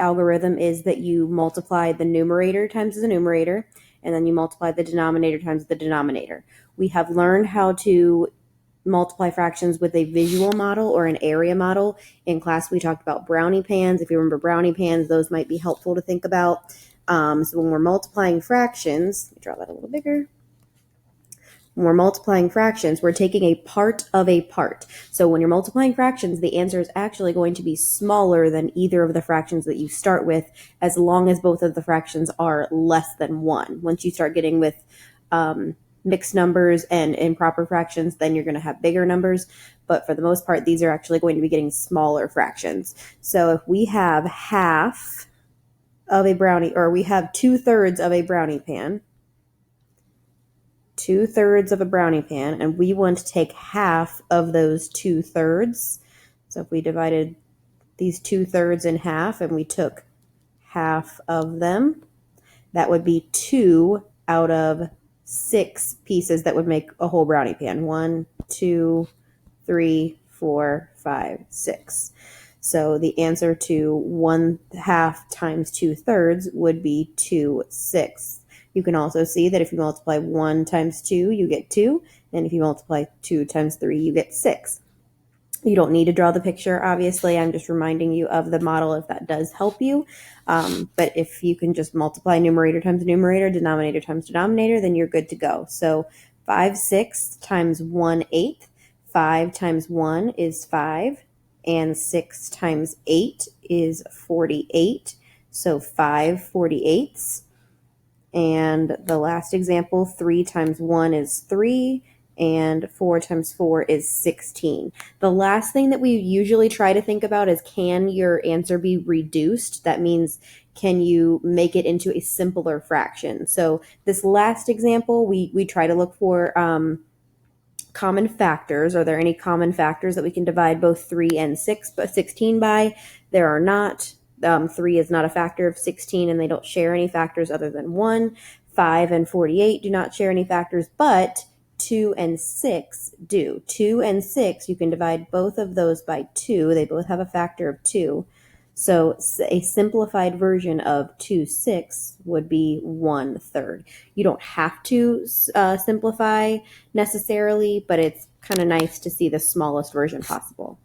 algorithm is that you multiply the numerator times the numerator, and then you multiply the denominator times the denominator. We have learned how to multiply fractions with a visual model or an area model. In class, we talked about brownie pans. If you remember brownie pans, those might be helpful to think about. So when we're multiplying fractions, let me draw that a little bigger. When we're multiplying fractions, we're taking a part of a part. So when you're multiplying fractions, the answer is actually going to be smaller than either of the fractions that you start with, as long as both of the fractions are less than 1. Once you start getting with mixed numbers and improper fractions, then you're going to have bigger numbers. But for the most part, these are actually going to be getting smaller fractions. So if we have half of a brownie, or we have 2/3 of a brownie pan, 2/3 of a brownie pan, and we want to take half of those 2/3. So if we divided these 2/3 in half and we took half of them, that would be 2 out of 6 pieces that would make a whole brownie pan. 1, 2, 3, 4, 5, 6. So the answer to 1/2 times 2/3 would be 2/6. You can also see that if you multiply 1 times 2, you get 2. And if you multiply 2 times 3, you get 6. You don't need to draw the picture, obviously. I'm just reminding you of the model if that does help you. But if you can just multiply numerator times numerator, denominator times denominator, then you're good to go. So 5/6 times 1/8. 5 times 1 is 5. And 6 times 8 is 48. So 5/48. And the last example, 3 times 1 is 3. And 4 times 4 is 16. The last thing that we usually try to think about is, can your answer be reduced? That means, can you make it into a simpler fraction? So this last example, we try to look for common factors. Are there any common factors that we can divide both 3 and 16 by? There are not. 3 is not a factor of 16, and they don't share any factors other than 1. 5 and 48 do not share any factors, but 2 and 6 do. 2 and 6, you can divide both of those by 2. They both have a factor of 2. So a simplified version of 2/6 would be 1/3. You don't have to simplify necessarily, but it's kind of nice to see the smallest version possible.